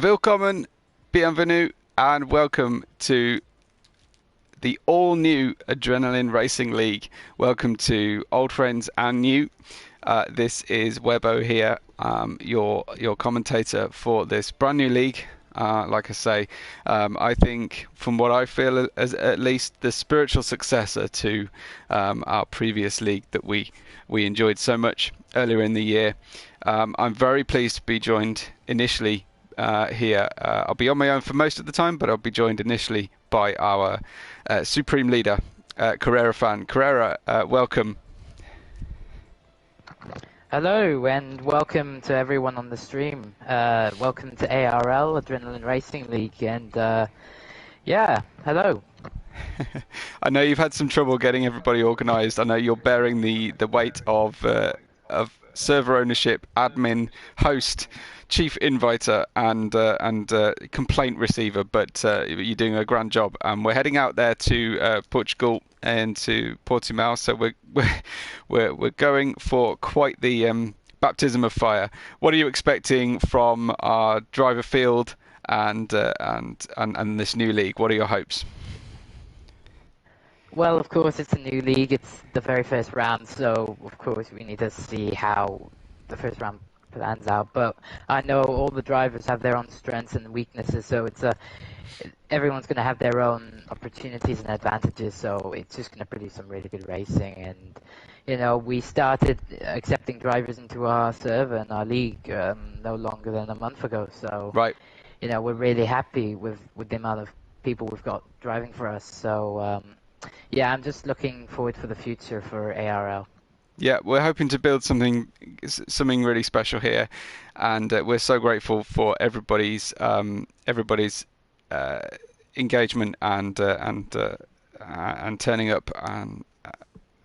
Willkommen, bienvenue, and welcome to the all-new Adrenaline Racing League. Welcome to old friends and new. This is Webbo here, your commentator for this brand new league. Like I say, I think from what I feel as at least the spiritual successor to our previous league that we enjoyed so much earlier in the year. I'm very pleased to be joined initially here. I'll be on my own for most of the time, but I'll be joined initially by our supreme leader, Carrera fan. Carrera, welcome. Hello and welcome to everyone on the stream. Welcome to ARL, Adrenaline Racing League, and yeah, hello. I know you've had some trouble getting everybody organised. I know you're bearing the weight of server ownership, admin, host, chief inviter, and complaint receiver, but you're doing a grand job. We're heading out there to Portugal and to Portimao, so we're going for quite the baptism of fire. What are you expecting from our driver field and this new league? What are your hopes? Well, of course, it's a new league. It's the very first round, so of course we need to see how the first round plans out. But I know all the drivers have their own strengths and weaknesses, so everyone's going to have their own opportunities and advantages. So it's just going to produce some really good racing. And you know, we started accepting drivers into our server and our league no longer than a month ago. So right, you know, we're really happy with the amount of people we've got driving for us. So yeah, I'm just looking forward for the future for ARL. Yeah, we're hoping to build something really special here, and we're so grateful for everybody's engagement and turning up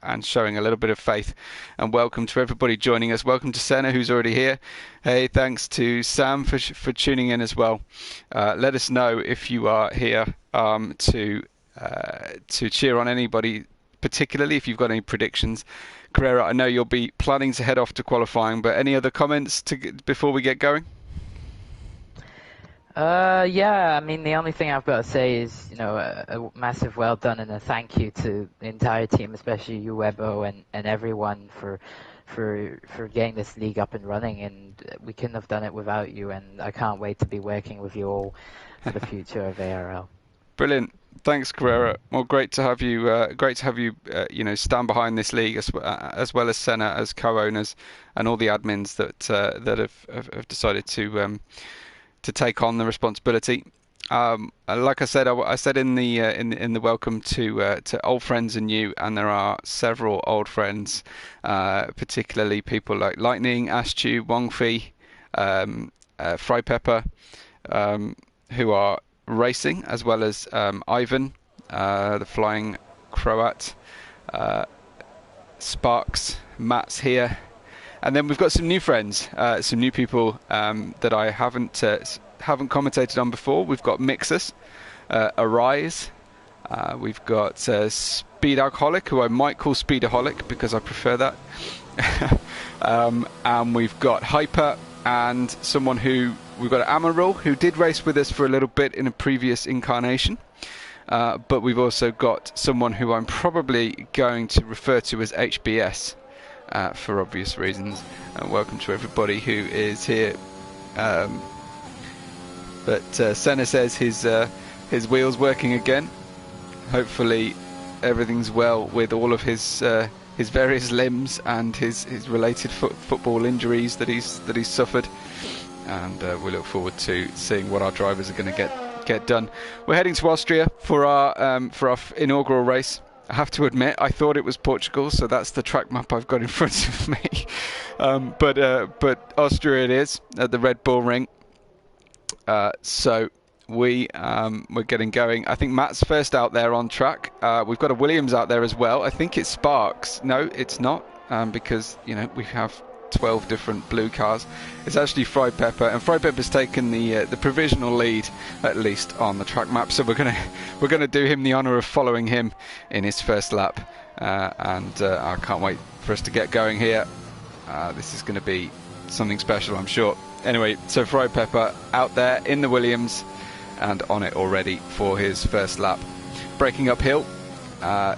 and showing a little bit of faith. And welcome to everybody joining us. Welcome to Senna, who's already here. Hey, thanks to Sam for tuning in as well. Let us know if you are here to cheer on anybody, particularly if you've got any predictions. Carrera, I know you'll be planning to head off to qualifying, but any other comments before we get going? Yeah, I mean, the only thing I've got to say is, you know, a massive well done and a thank you to the entire team, especially you, Webbo, and everyone for getting this league up and running. And we couldn't have done it without you, and I can't wait to be working with you all for the future of ARL. Brilliant. Thanks, Carrera. Well, great to have you. You know, stand behind this league as well as Senna as co-owners and all the admins that have decided to take on the responsibility. Like I said, I said in the welcome to old friends and new, and there are several old friends, particularly people like Lightning, Ashtu, Wongfi, Fry Pepper, who are racing, as well as Ivan, the flying Croat, Sparks, Matt's here, and then we've got some new friends, some new people that I haven't commentated on before. We've got Mixus, Arise, we've got Speed Alcoholic, who I might call Speedaholic because I prefer that, and we've got Hyper, and someone who we've got Amarul, who did race with us for a little bit in a previous incarnation, but we've also got someone who I'm probably going to refer to as HBS for obvious reasons. Welcome to everybody who is here. But Senna says his wheel's working again. Hopefully everything's well with all of his various limbs and his related football injuries that he's suffered. And we look forward to seeing what our drivers are going to get done. We're heading to Austria for our inaugural race. I have to admit, I thought it was Portugal, so that's the track map I've got in front of me. But Austria it is at the Red Bull Ring. So we're getting going. I think Matt's first out there on track. We've got a Williams out there as well. I think it's Sparks. No, it's not, because you know we have 12 different blue cars. It's actually Fry Pepper, and Fry Pepper's taken the provisional lead, at least on the track map. So we're gonna do him the honour of following him in his first lap, and I can't wait for us to get going here. This is going to be something special, I'm sure. Anyway, so Fried Pepper out there in the Williams and on it already for his first lap. Braking uphill,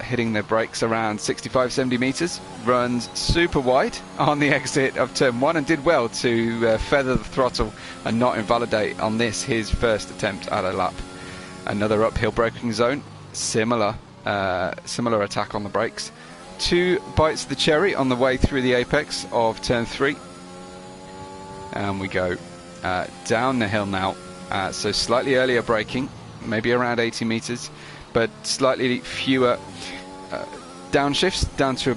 hitting the brakes around 65-70 meters, runs super wide on the exit of turn 1 and did well to feather the throttle and not invalidate on this, his first attempt at a lap. Another uphill braking zone, similar attack on the brakes. 2 bites of the cherry on the way through the apex of turn 3. And we go down the hill now, so slightly earlier braking, maybe around 80 meters, but slightly fewer downshifts down to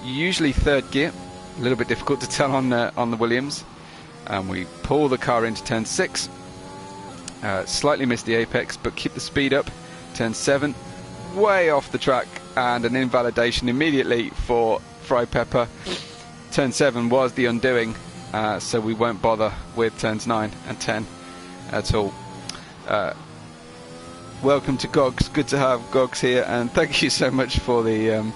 usually 3rd gear. A little bit difficult to tell on the Williams. And we pull the car into turn 6, slightly miss the apex but keep the speed up. Turn 7, way off the track, and an invalidation immediately for Fried Pepper. Turn 7 was the undoing, so we won't bother with turns 9 and 10 at all. Welcome to Gogs. Good to have Gogs here, and thank you so much for the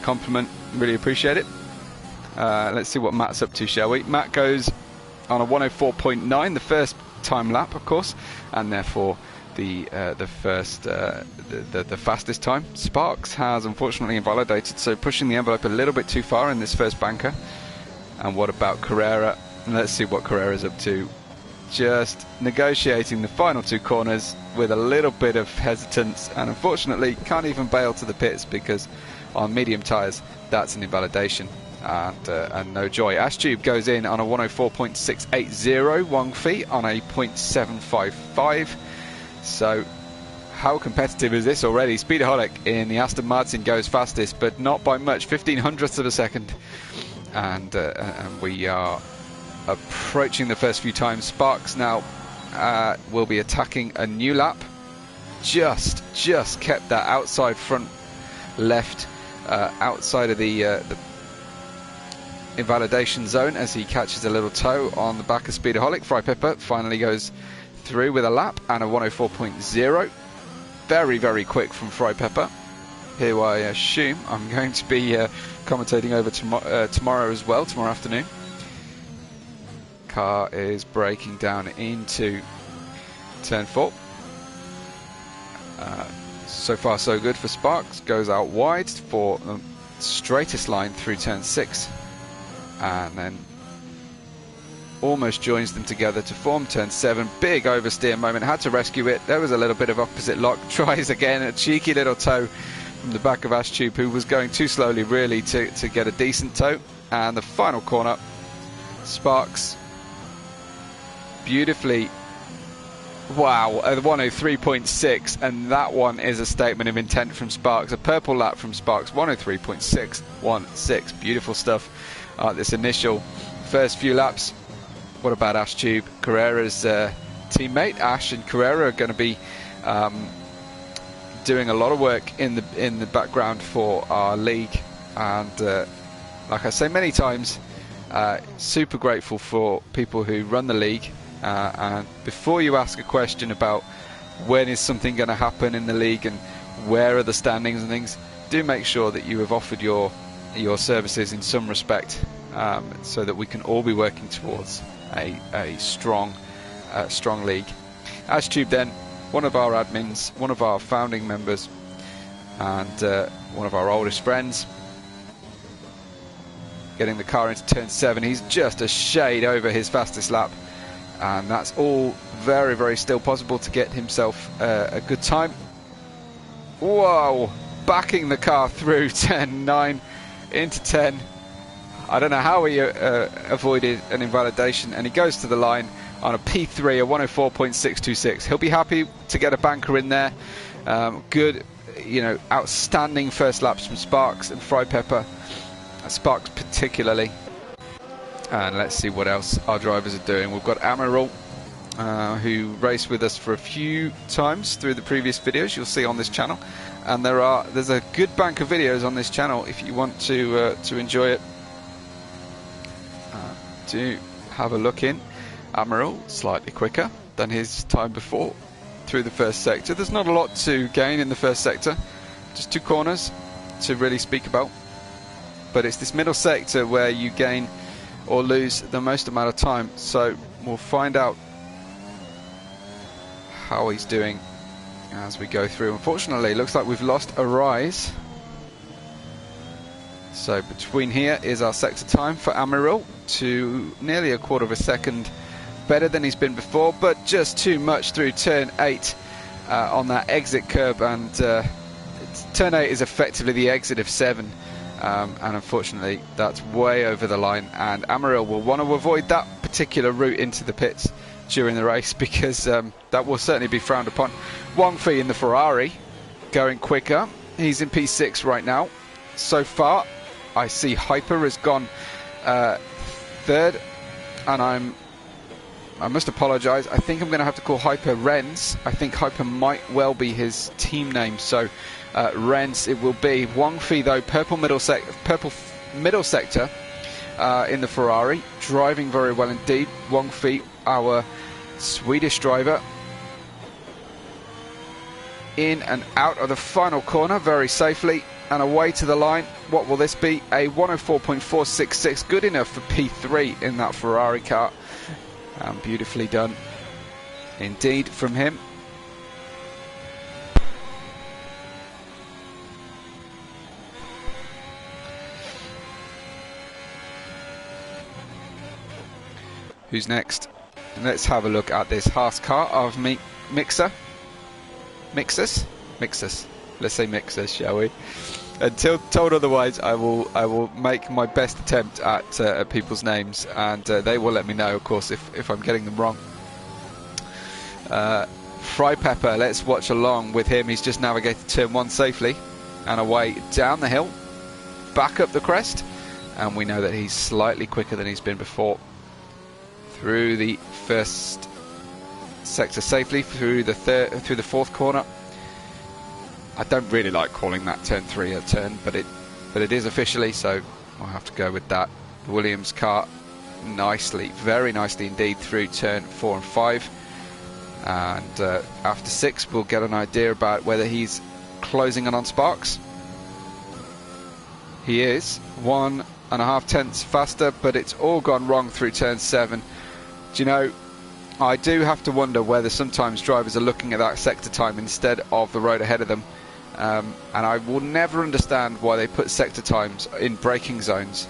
compliment. Really appreciate it. Let's see what Matt's up to, shall we? Matt goes on a 104.9, the first time lap, of course, and therefore the fastest time. Sparks has unfortunately invalidated, so pushing the envelope a little bit too far in this first banker. And what about Carrera? Let's see what Carrera's up to. Just negotiating the final 2 corners with a little bit of hesitance, and unfortunately can't even bail to the pits because on medium tyres that's an invalidation, and no joy. Ashtube goes in on a 104.680, Wang Fei on a 0.755. So how competitive is this already? Speedaholic in the Aston Martin goes fastest, but not by much, 0.15 of a second, and we are approaching the first few times. Sparks now will be attacking a new lap. Just kept that outside front left outside of the invalidation zone as he catches a little toe on the back of Speedaholic. Fried Pepper finally goes through with a lap and a 104.0. Very quick from Fried Pepper, who I assume I'm going to be commentating over tomorrow as well, tomorrow afternoon. Car is braking down into turn 4. So far so good for Sparks. Goes out wide for the straightest line through turn 6, and then almost joins them together to form turn 7. Big oversteer moment, had to rescue it. There was a little bit of opposite lock. Tries again, a cheeky little toe from the back of Ashtube, who was going too slowly really to get a decent toe. And the final corner, Sparks beautifully, wow, a 103.6, and that one is a statement of intent from Sparks. A purple lap from Sparks, 103.616. Beautiful stuff. This initial first few laps. What about Ashtube? Carrera's teammate. Ash and Carrera are going to be doing a lot of work in the background for our league, and like I say many times, super grateful for people who run the league. And before you ask a question about when is something going to happen in the league and where are the standings and things, do make sure that you have offered your services in some respect, so that we can all be working towards a strong league. Ashtube then, one of our admins, one of our founding members, and one of our oldest friends, getting the car into turn 7. He's just a shade over his fastest lap, and that's all very still possible to get himself a good time. Whoa, backing the car through turn 9 into 10. I don't know how he avoided an invalidation, and he goes to the line on a P3, a 104.626. He'll be happy to get a banker in there. Good, outstanding first laps from Sparks and Fried Pepper. Sparks particularly. And let's see what else our drivers are doing. We've got Amaral, who raced with us for a few times through the previous videos you'll see on this channel, and there's a good bank of videos on this channel if you want to enjoy it. Do have a look in. Amaral slightly quicker than his time before through the first sector. There's not a lot to gain in the first sector, just 2 corners to really speak about. but it's this middle sector where you gain or lose the most amount of time. So we'll find out how he's doing as we go through. Unfortunately, it looks like we've lost a rise. So between here is our sector time for Amaral, to nearly a quarter of a second better than he's been before, but just too much through turn 8 on that exit curb, and turn 8 is effectively the exit of 7, and unfortunately that's way over the line, and Amaral will want to avoid that particular route into the pits during the race, because that will certainly be frowned upon. Wang Fei in the Ferrari going quicker. He's in P6 right now. So far I see Hyper has gone third, and I must apologise, I think I'm going to have to call Hyper Renz. I think Hyper might well be his team name, so Renz it will be. Wang Fei though, purple middle sector in the Ferrari, driving very well indeed. Wang Fei, our Swedish driver, in and out of the final corner very safely and away to the line. What will this be? A 104.466, good enough for P3 in that Ferrari car, and beautifully done indeed from him. Who's next? Let's have a look at this Haas car of Mixus. Let's say Mixus, shall we? Until told otherwise, I will make my best attempt at people's names, and they will let me know, of course, if I'm getting them wrong. Fry Pepper, let's watch along with him. He's just navigated turn 1 safely and away down the hill, back up the crest, and we know that he's slightly quicker than he's been before. Through the first sector safely, through the fourth corner. I don't really like calling that turn 3 a turn, but it is officially, so I'll have to go with that. The Williams car nicely, very nicely indeed, through turn 4 and 5, and after 6 we'll get an idea about whether he's closing in on Sparks. He is 1.5 tenths faster, but it's all gone wrong through turn 7. Do you know, I do have to wonder whether sometimes drivers are looking at that sector time instead of the road ahead of them, and I will never understand why they put sector times in braking zones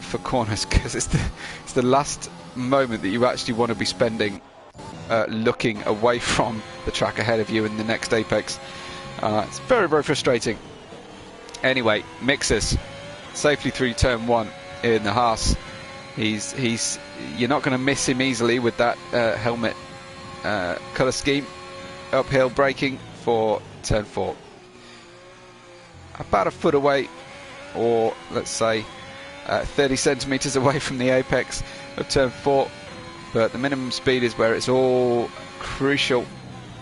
for corners, because it's the last moment that you actually want to be spending looking away from the track ahead of you in the next apex. It's very, very frustrating. Anyway, Mixus safely through turn 1 in the Haas. You're not going to miss him easily with that helmet colour scheme. Uphill braking for turn 4. About a foot away, or let's say 30 centimetres away from the apex of turn 4, but the minimum speed is where it's all crucial,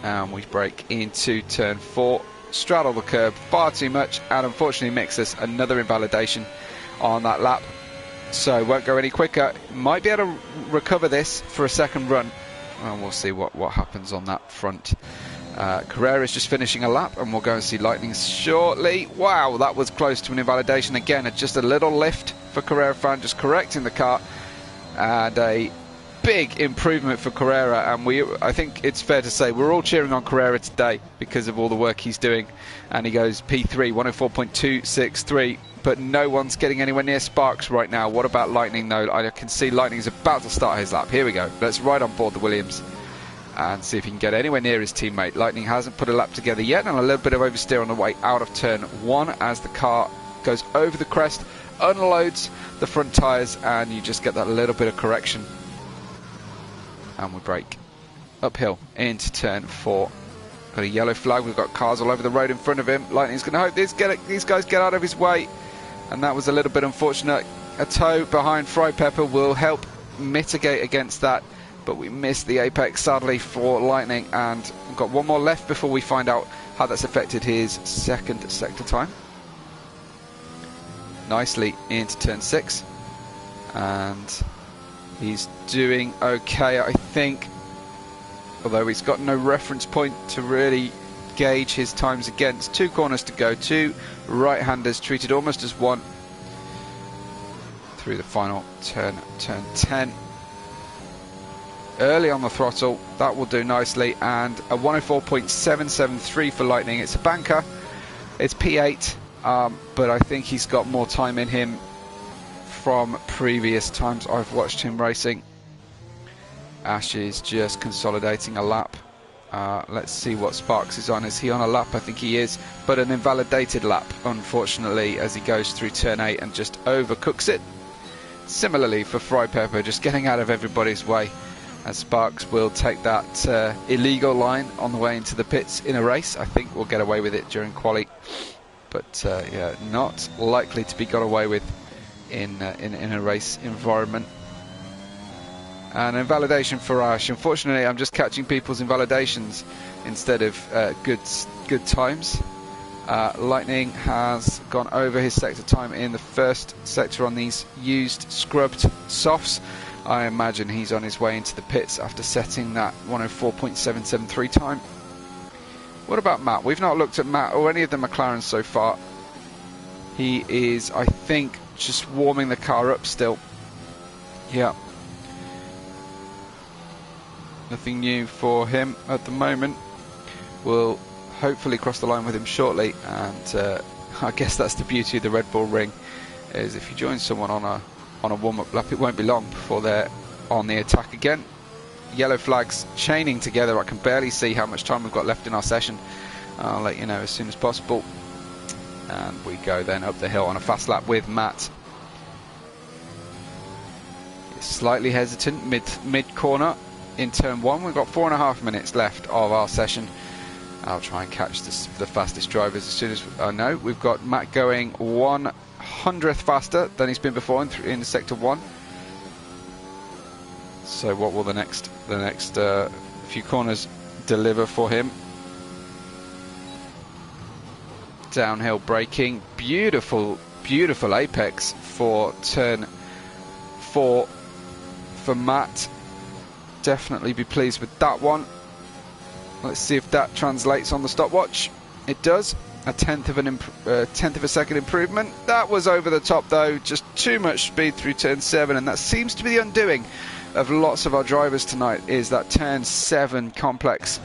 and we brake into turn 4, straddle the curb far too much, and unfortunately Mixus another invalidation on that lap, so won't go any quicker. Might be able to recover this for a second run, and we'll see what happens on that front. Carrera's just finishing a lap, and we'll go and see Lightning shortly. Wow, that was close to an invalidation again. Just a little lift for Carrera fan, just correcting the car, and a big improvement for Carrera. And I think it's fair to say we're all cheering on Carrera today because of all the work he's doing. And he goes P3, 104.263, but no one's getting anywhere near Sparks right now. What about Lightning though? I can see Lightning's about to start his lap. Here we go. Let's ride on board the Williams and see if he can get anywhere near his teammate. Lightning hasn't put a lap together yet, and a little bit of oversteer on the way out of turn 1 as the car goes over the crest, unloads the front tyres, and you just get that little bit of correction. And we brake uphill into turn 4. Got a yellow flag, we've got cars all over the road in front of him. Lightning's going to hope these guys get out of his way, and that was a little bit unfortunate. A tow behind Fry Pepper will help mitigate against that, but we missed the apex sadly for Lightning, and we've got one more left before we find out how that's affected his second sector time. Nicely into turn 6, and he's doing okay, I think, although he's got no reference point to really gauge his times against. 2 corners to go, 2 right-handers treated almost as one. through the final turn 10. Early on the throttle, that will do nicely, and a 104.773 for Lightning. It's a banker, it's P8, but I think he's got more time in him from previous times I've watched him racing. Ash is just consolidating a lap. Let's see what Sparks is on. Is he on a lap? I think he is, but an invalidated lap, unfortunately, as he goes through turn 8 and just overcooks it. Similarly for Fry Pepper, just getting out of everybody's way, as Sparks will take that illegal line on the way into the pits in a race. I think we'll get away with it during quali, but yeah, not likely to be got away with in a race environment. And invalidation for Ash. Unfortunately, I'm just catching people's invalidations instead of good times. Lightning has gone over his sector time in the first sector on these used scrubbed softs. I imagine he's on his way into the pits after setting that 104.773 time. What about Matt? We've not looked at Matt or any of the McLarens so far. He is, I think, just warming the car up still. Yeah. Nothing new for him at the moment. We'll hopefully cross the line with him shortly, and I guess that's the beauty of the Red Bull Ring, is if you join someone on a warm-up lap, it won't be long before they're on the attack again. Yellow flags chaining together. I can barely see how much time we've got left in our session. I'll let you know as soon as possible. And we go then up the hill on a fast lap with Matt. He's slightly hesitant mid corner in turn 1. We've got 4.5 minutes left of our session. I'll try and catch the fastest drivers as soon as I know. We've got Matt going 1/100th faster than he's been before in sector 1. So what will the next few corners deliver for him? Downhill braking, beautiful apex for turn 4 for Matt. Definitely be pleased with that one. Let's see if that translates on the stopwatch. It does. A tenth of a second improvement. That was over the top though, just too much speed through turn 7, and that seems to be the undoing of lots of our drivers tonight, is that turn 7 complex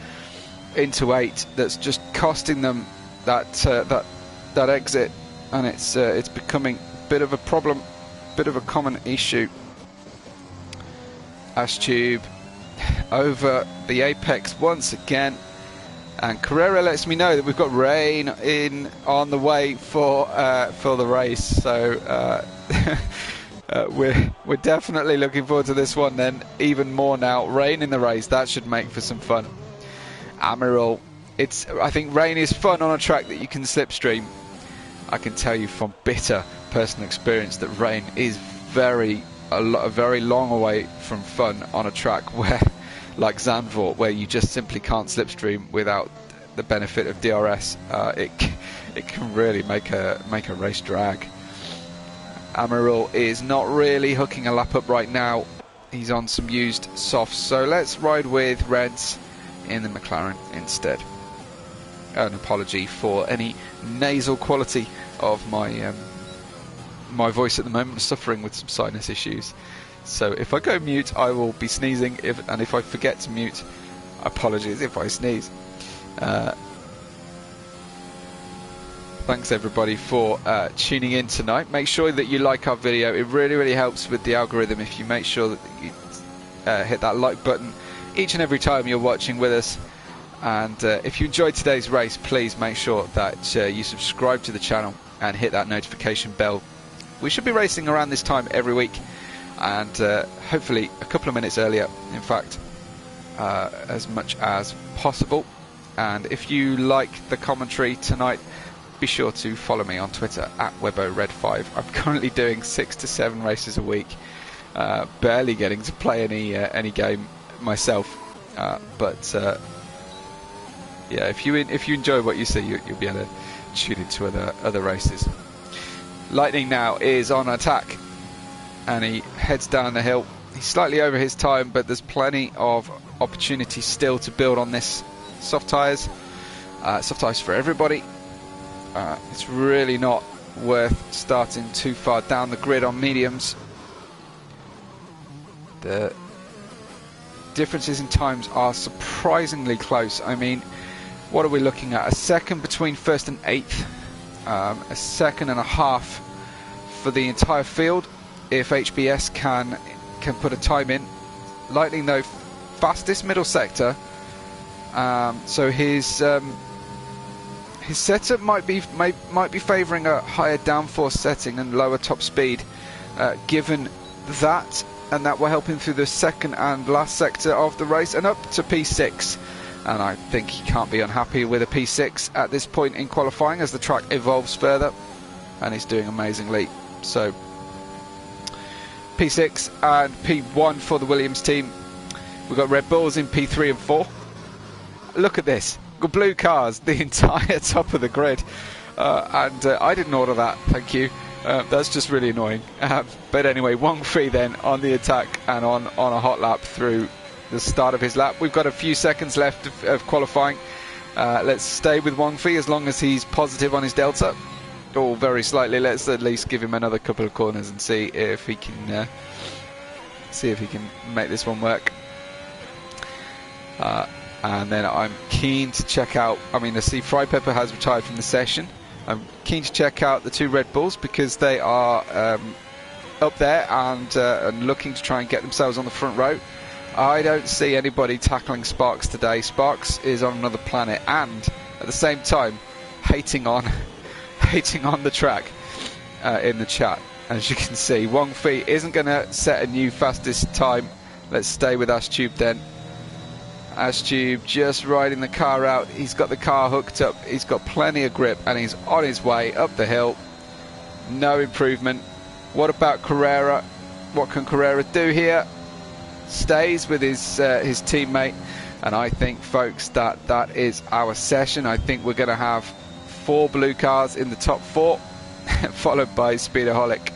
into 8 that's just costing them that exit, and it's becoming a bit of a problem, bit of a common issue. Ash Tube over the apex once again, and Carrera lets me know that we've got rain on the way for the race, so we're definitely looking forward to this one then, even more now. Rain in the race, that should make for some fun. Amiral, I think rain is fun on a track that you can slipstream. I can tell you from bitter personal experience that rain is a very long way from fun on a track where, like Zandvoort, where you just simply can't slipstream without the benefit of DRS. It can really make a race drag. Amiral is not really hooking a lap up right now. He's on some used softs, so let's ride with Reds in the McLaren instead. An apology for any nasal quality of my my voice at the moment, suffering with some sinus issues. So if I go mute, I will be sneezing, and if I forget to mute, apologies if I sneeze. Thanks everybody for tuning in tonight. Make sure that you like our video. It really helps with the algorithm if you make sure that you hit that like button each and every time you're watching with us. And if you enjoyed today's race, please make sure that you subscribe to the channel and hit that notification bell. We should be racing around this time every week, and hopefully a couple of minutes earlier, in fact, as much as possible. And if you like the commentary tonight, be sure to follow me on Twitter at WebboRed5. I'm currently doing 6 to 7 races a week, barely getting to play any game myself, but yeah, if you enjoy what you see, you'll be able to tune into other races. Lightning now is on attack, and he heads down the hill. He's slightly over his time, but there's plenty of opportunity still to build on this. Soft tyres for everybody. It's really not worth starting too far down the grid on mediums The differences in times are surprisingly close. I mean, what are we looking at? A second between first and eighth, a second and a half for the entire field if HBS can put a time in. Lightning though, fastest middle sector, so his setup might be favouring a higher downforce setting and lower top speed, given that, and that will help him through the second and last sector of the race and up to P6. And I think he can't be unhappy with a P6 at this point in qualifying as the track evolves further, and he's doing amazingly. So P6 and P1 for the Williams team. We've got Red Bulls in P3 and 4. Look at this. We've got blue cars the entire top of the grid. And I didn't order that, thank you. That's just really annoying. But anyway, Wang Fei then on the attack and on a hot lap through the start of his lap. We've got a few seconds left of qualifying. Let's stay with Wang Fei as long as he's positive on his delta. Or very slightly. Let's at least give him another couple of corners and see if he can make this one work. And then I'm keen to check out, I mean, I see Fry Pepper has retired from the session. I'm keen to check out the two Red Bulls because they are up there and looking to try and get themselves on the front row. I don't see anybody tackling Sparks today. Sparks is on another planet and at the same time hating on the track in the chat. As you can see, Wang Fei isn't going to set a new fastest time. Let's stay with Astube then. Astube just riding the car out. He's got the car hooked up. He's got plenty of grip and he's on his way up the hill. No improvement. What about Carrera? What can Carrera do here? Stays with his teammate. And I think, folks, that is our session. I think we're going to have 4 blue cars in the top 4, followed by Speedaholic.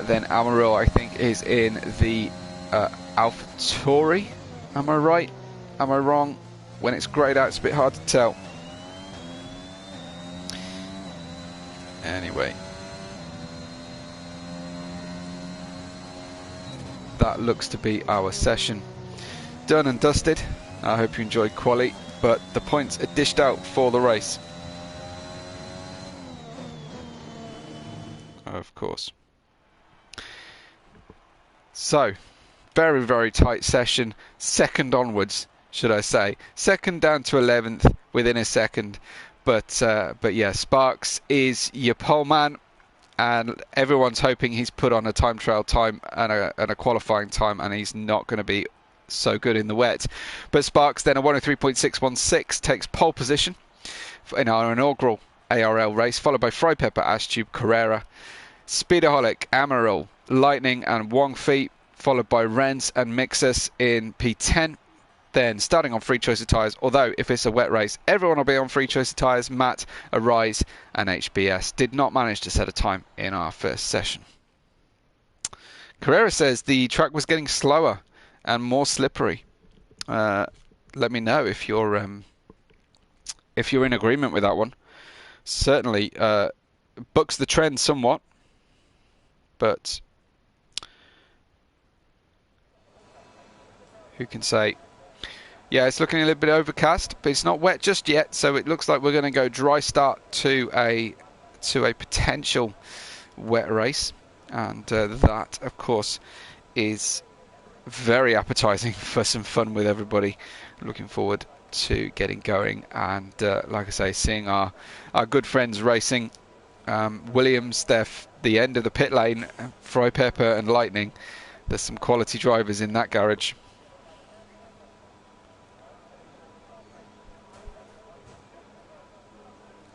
Then Amarillo, I think, is in the AlphaTauri. Am I right? Am I wrong? When it's greyed out, it's a bit hard to tell. Anyway, that looks to be our session done and dusted. I hope you enjoyed quali, but the points are dished out for the race. Of course. So, very, very tight session. Second onwards, should I say. Second down to 11th within a second. But yeah, Sparks is your pole man. And everyone's hoping he's put on a time trial time and a qualifying time. And he's not going to be so good in the wet. But Sparks then a 103.616 takes pole position in our inaugural ARL race. Followed by Fry Pepper, Astube, Carrera, Speedaholic, Amarillo, Lightning and Wang Fei. Followed by Renz and Mixus in P10. Then starting on free choice of tyres, although if it's a wet race, everyone will be on free choice of tyres. Matt, Arise and HBS did not manage to set a time in our first session. Carrera says the track was getting slower and more slippery. Let me know if you're in agreement with that one. Certainly bucks the trend somewhat, but who can say? Yeah, it's looking a little bit overcast, but it's not wet just yet, so it looks like we're going to go dry start to a potential wet race, and that, of course, is very appetizing for some fun with everybody. Looking forward to getting going, and like I say, seeing our good friends racing. Williams, the end of the pit lane, Fry Pepper and Lightning. There's some quality drivers in that garage.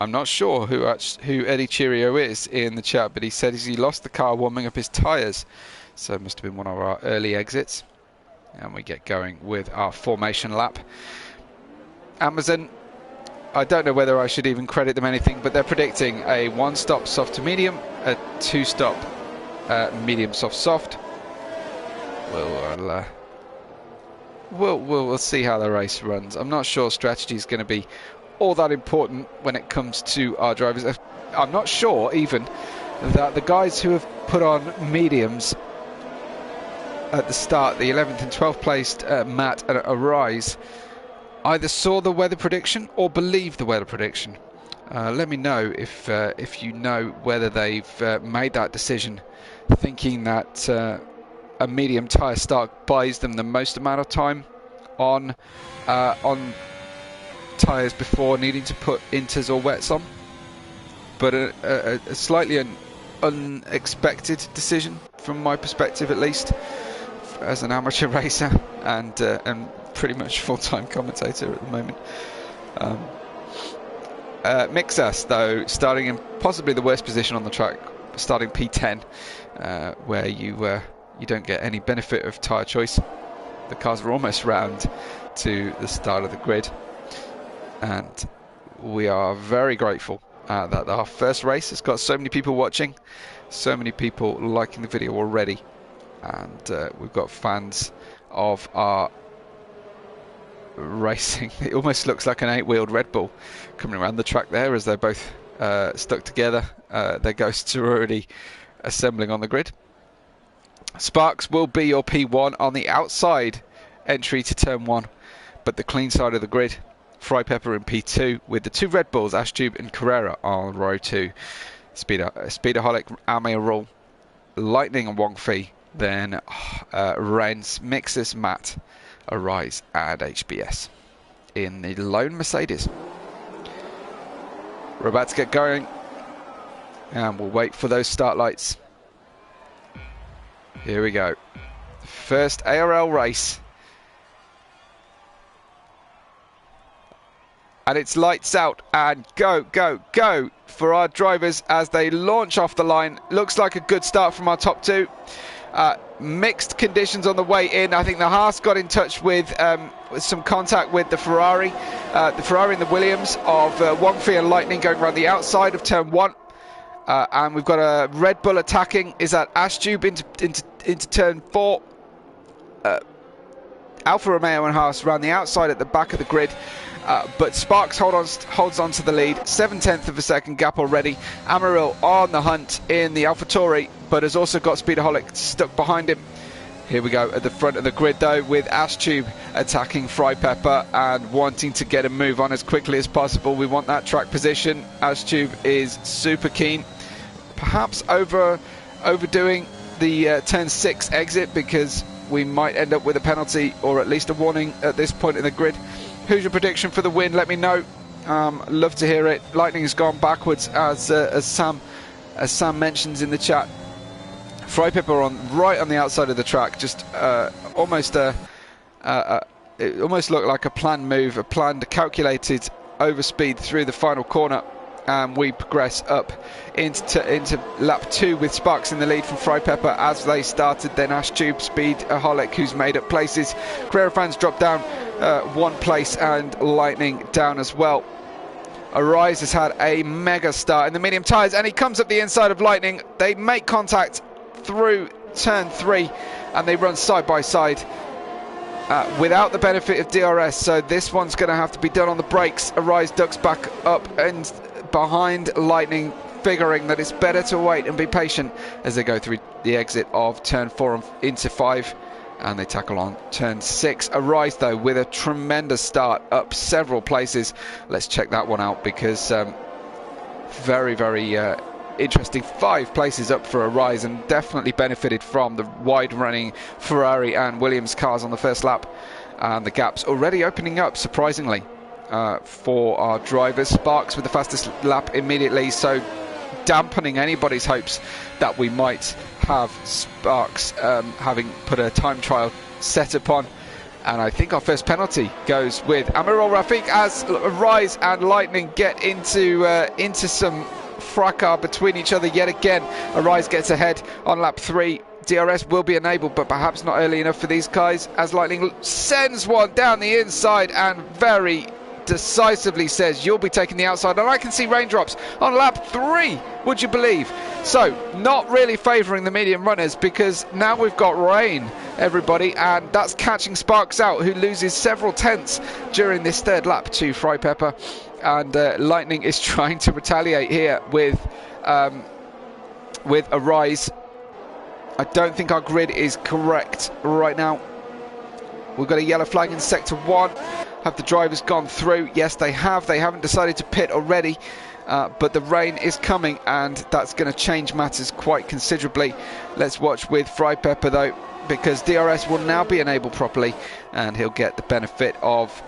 I'm not sure who Eddie Cheerio is in the chat, but he said he lost the car warming up his tyres. So it must have been one of our early exits. And we get going with our formation lap. Amazon, I don't know whether I should even credit them anything, but they're predicting a 1-stop soft to medium, a 2-stop medium soft. We'll see how the race runs. I'm not sure strategy is going to be all that important when it comes to our drivers. I'm not sure even that the guys who have put on mediums at the start, the 11th and 12th placed Matt and Arise, either saw the weather prediction or believed the weather prediction. Let me know if you know whether they've made that decision, thinking that a medium tyre start buys them the most amount of time on tyres before needing to put inters or wets on, but a slightly unexpected decision from my perspective, at least, as an amateur racer and pretty much full-time commentator at the moment. Mixas, though, starting in possibly the worst position on the track, starting P10, where you don't get any benefit of tyre choice. The cars are almost round to the start of the grid, and we are very grateful that our first race has got so many people watching, so many people liking the video already, and we've got fans of our racing. It almost looks like an 8-wheeled Red Bull coming around the track there as they're both stuck together. Their ghosts are already assembling on the grid. Sparks will be your P1 on the outside entry to turn 1, but the clean side of the grid. Fry Pepper in P2 with the two Red Bulls, Ashtube and Carrera on row 2. Speedaholic, Amirul, Lightning and Wong Fei, then Renz, Mixus, Matt, Arise and HBS in the lone Mercedes. We're about to get going and we'll wait for those start lights. Here we go. First ARL race. And it's lights out and go, go, go for our drivers as they launch off the line. Looks like a good start from our top two. Mixed conditions on the way in. I think the Haas got in touch with some contact with the Ferrari and the Williams of Wong Fei and Lightning going around the outside of turn 1. And we've got a Red Bull attacking. Is that Ashtube into turn 4? Alfa Romeo and Haas around the outside at the back of the grid. But Sparks holds on to the lead. 7/10 of a second gap already. Amaril on the hunt in the AlphaTauri, but has also got Speedaholic stuck behind him. Here we go at the front of the grid though, with Ashtube attacking Fry Pepper and wanting to get a move on as quickly as possible. We want that track position. Ashtube is super keen, perhaps overdoing the turn 6 exit, because we might end up with a penalty or at least a warning at this point in the grid. Who's your prediction for the win? Let me know. Love to hear it. Lightning has gone backwards, as Sam mentions in the chat. Fry Pepper right on the outside of the track, just it almost looked like a planned move, a planned, calculated overspeed through the final corner. And we progress up into lap 2 with Sparks in the lead from Fry Pepper as they started. Then Ashtube, Speedaholic, who's made up places. Carrera fans dropped down 1 place, and Lightning down as well. Arise has had a mega start in the medium tyres, and he comes up the inside of Lightning. They make contact through turn 3, and they run side by side without the benefit of DRS. So this one's going to have to be done on the brakes. Arise ducks back up and behind Lightning, figuring that it's better to wait and be patient as they go through the exit of turn 4 and into 5, and they tackle on turn 6. Arise though with a tremendous start, up several places. Let's check that one out, because very interesting. 5 places up for Arise, and definitely benefited from the wide running Ferrari and Williams cars on the first lap, and the gaps already opening up surprisingly for our drivers. Sparks with the fastest lap immediately, so dampening anybody's hopes that we might have Sparks having put a time trial set upon. And I think our first penalty goes with Amirul Rafiq as Rise and Lightning get into some fracas between each other yet again. Arise gets ahead on lap 3. DRS will be enabled, but perhaps not early enough for these guys, as Lightning sends one down the inside and very decisively says, you'll be taking the outside. And I can see raindrops on lap 3, would you believe? So not really favouring the medium runners, because now we've got rain, everybody, and that's catching Sparks out, who loses several tenths during this third lap to Fry Pepper. And Lightning is trying to retaliate here with Arise. I don't think our grid is correct right now. We've got a yellow flag in sector 1. Have the drivers gone through? Yes, they have. They haven't decided to pit already, but the rain is coming, and that's going to change matters quite considerably. Let's watch with Frypepper though, because DRS will now be enabled properly, and he'll get the benefit of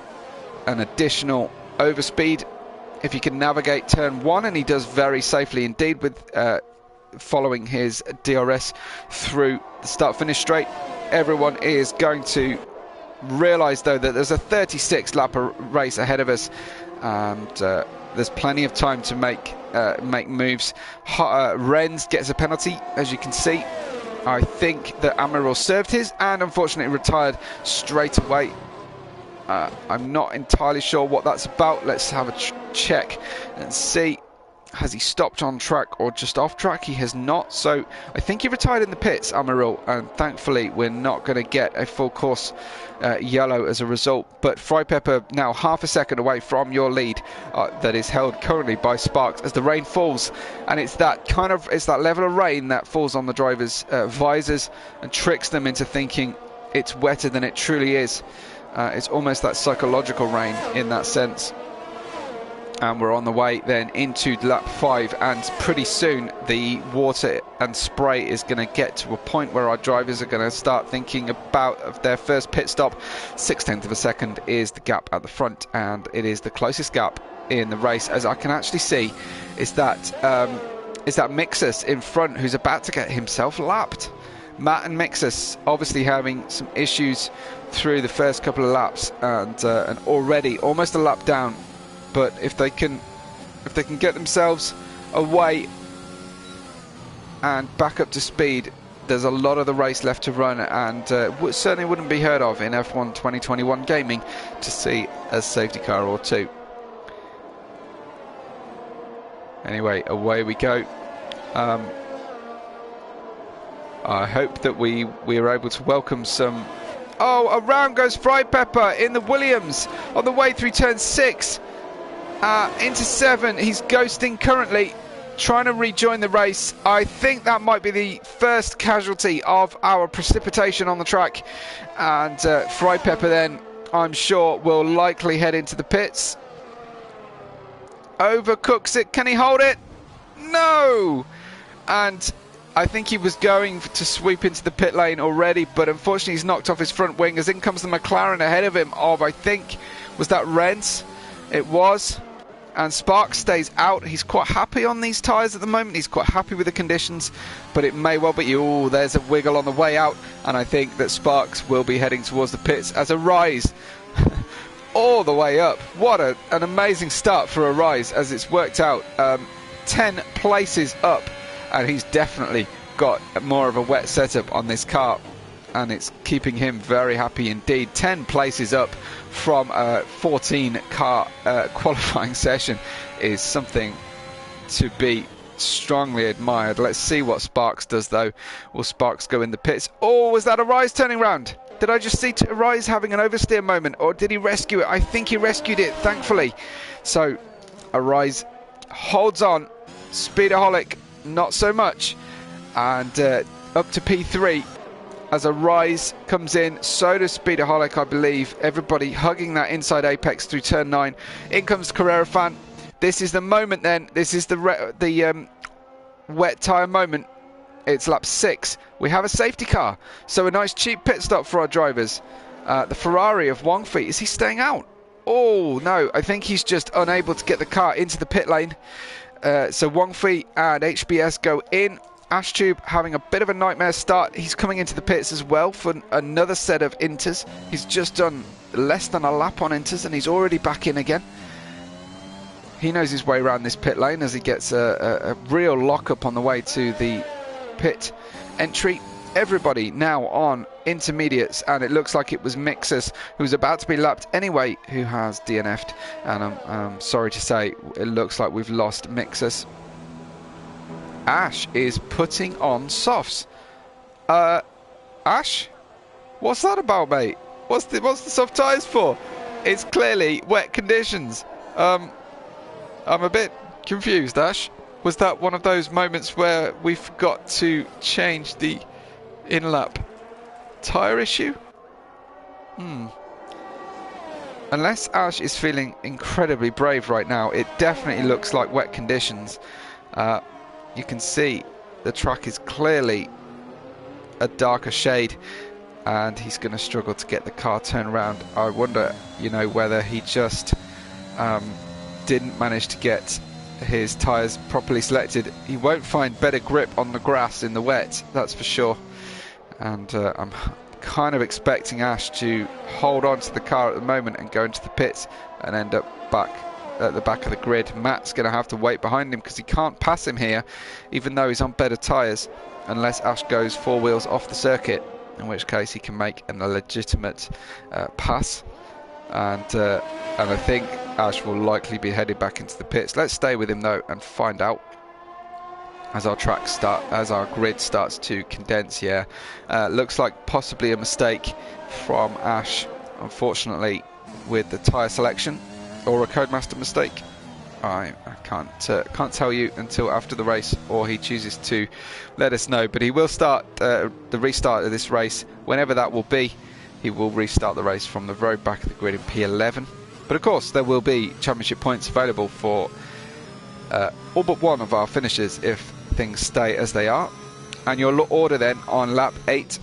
an additional overspeed if he can navigate turn 1, and he does very safely indeed with following his DRS through the start-finish straight. Everyone is going to realise though that there's a 36 lap race ahead of us, and there's plenty of time to make moves. Renz gets a penalty, as you can see. I think that Amaral served his and unfortunately retired straight away. I'm not entirely sure what that's about. Let's have a check and see. Has he stopped on track or just off track? He has not, so I think he retired in the pits, Amaral, and thankfully we're not going to get a full course yellow as a result. But Frypepper now half a second away from your lead that is held currently by Sparks as the rain falls, and it's that level of rain that falls on the drivers' visors and tricks them into thinking it's wetter than it truly is. It's almost that psychological rain in that sense. And we're on the way then into lap 5, and pretty soon the water and spray is going to get to a point where our drivers are going to start thinking about their first pit stop. 0.6 of a second is the gap at the front, and it is the closest gap in the race, as I can actually see. Is that Mixus in front, who's about to get himself lapped. Matt and Mixus obviously having some issues through the first couple of laps, and already almost a lap down. But if they can get themselves away and back up to speed, there's a lot of the race left to run, and certainly wouldn't be heard of in F1 2021 gaming to see a safety car or two. Anyway, away we go. I hope that we are able to welcome some. Oh, around goes Frypepper in the Williams on the way through turn 6. Into 7, he's ghosting currently, trying to rejoin the race. I think that might be the first casualty of our precipitation on the track, and Frypepper then, I'm sure, will likely head into the pits. Overcooks it, can he hold it? No! And I think he was going to sweep into the pit lane already, but unfortunately he's knocked off his front wing, as in comes the McLaren ahead of him of, I think, was that Renz? It was. And Sparks stays out. He's quite happy on these tyres at the moment. He's quite happy with the conditions, but it may well be. Oh, there's a wiggle on the way out, and I think that Sparks will be heading towards the pits as a rise all the way up. What an amazing start for a rise, as it's worked out. 10 places up, and he's definitely got more of a wet setup on this car, and it's keeping him very happy indeed. 10 places up from a 14 car qualifying session is something to be strongly admired. Let's see what Sparks does though. Will Sparks go in the pits? Oh, was that a Rise turning round? Did I just see a Rise having an oversteer moment, or did he rescue it? I think he rescued it, thankfully. So a Rise holds on. Speedaholic not so much, and up to P3 as a Rise comes in. So does Speedaholic, I believe. Everybody hugging that inside apex through turn 9. In comes Carrera fan. This is the moment then. This is the wet tyre moment. It's lap 6. We have a safety car, so a nice cheap pit stop for our drivers. The Ferrari of Wong Fei, is he staying out? Oh no, I think he's just unable to get the car into the pit lane. So Wong Fei and HBS go in. Ashtube having a bit of a nightmare start. He's coming into the pits as well for another set of inters. He's just done less than a lap on inters, and he's already back in again. He knows his way around this pit lane, as he gets a real lock-up on the way to the pit entry. Everybody now on intermediates, and it looks like it was Mixus, who's about to be lapped anyway, who has DNF'd. And I'm sorry to say, it looks like we've lost Mixus. Ash is putting on softs. Ash? What's that about, mate? What's the soft tyres for? It's clearly wet conditions. I'm a bit confused, Ash. Was that one of those moments where we forgot to change the in-lap tyre issue? Unless Ash is feeling incredibly brave right now, it definitely looks like wet conditions. You can see the track is clearly a darker shade, and he's going to struggle to get the car turned around. I wonder, you know, whether he just didn't manage to get his tyres properly selected. He won't find better grip on the grass in the wet, that's for sure. And I'm kind of expecting Ash to hold on to the car at the moment and go into the pits and end up back at the back of the grid. Matt's going to have to wait behind him because he can't pass him here, even though he's on better tyres, unless Ash goes four wheels off the circuit, in which case he can make a legitimate pass. And I think Ash will likely be headed back into the pits. Let's stay with him though and find out as our grid starts to condense here. Looks like possibly a mistake from Ash, unfortunately, with the tyre selection, or a Codemaster mistake. I can't tell you until after the race, or he chooses to let us know. But he will start the restart of this race whenever that will be. He will restart the race from the very back of the grid in P11. But of course, there will be championship points available for all but one of our finishers if things stay as they are. And your order then on lap 8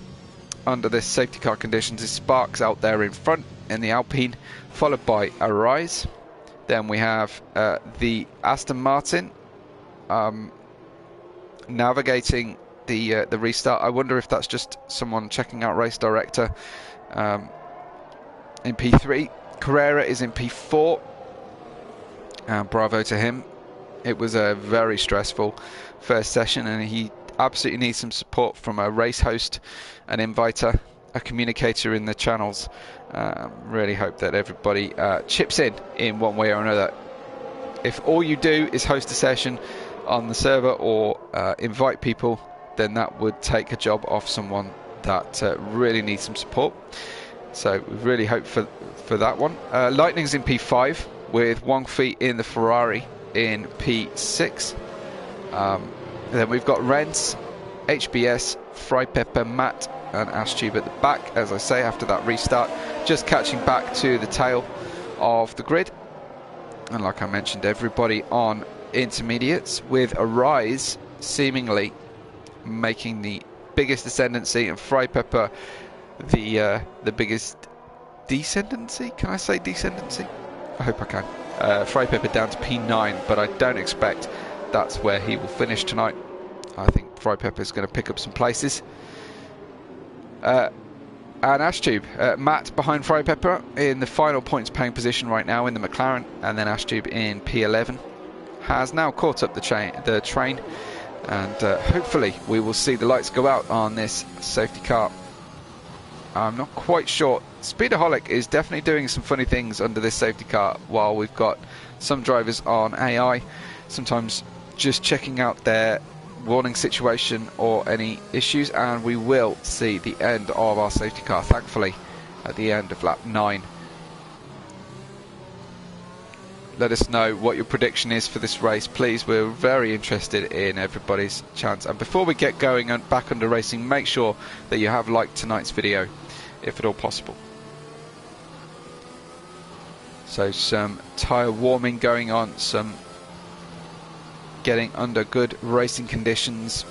under this safety car conditions is Sparks out there in front in the Alpine, followed by Arise. Then we have the Aston Martin navigating the restart. I wonder if that's just someone checking out Race Director in P3. Carrera is in P4. Bravo to him. It was a very stressful first session, and he absolutely needs some support from a race host, an inviter, a communicator in the channels. Really hope that everybody chips in one way or another. If all you do is host a session on the server or invite people, then that would take a job off someone that really needs some support. So we really hope for that one. Lightning's in P5 with Wong Fei in the Ferrari in P6. Then we've got Renz, HBS, Fry Pepper, Matt and Ash Tube at the back, as I say, after that restart, just catching back to the tail of the grid. And like I mentioned, everybody on intermediates, with Arise seemingly making the biggest ascendancy and Fry Pepper the biggest descendancy. Can I say descendancy? I hope I can. Fry Pepper down to P9, but I don't expect that's where he will finish tonight. I think Fry Pepper is going to pick up some places. And Ash Tube, Matt behind Fry Pepper in the final points paying position right now in the McLaren, and then Ash Tube in P11 has now caught up the train, and hopefully we will see the lights go out on this safety car. I'm not quite sure. Speedaholic is definitely doing some funny things under this safety car, while we've got some drivers on AI, sometimes just checking out their warning situation or any issues, and we will see the end of our safety car, thankfully, at the end of lap 9. Let us know what your prediction is for this race, please. We're very interested in everybody's chance. And before we get going and back under racing, make sure that you have liked tonight's video, if at all possible. So some tyre warming going on, some getting under good racing conditions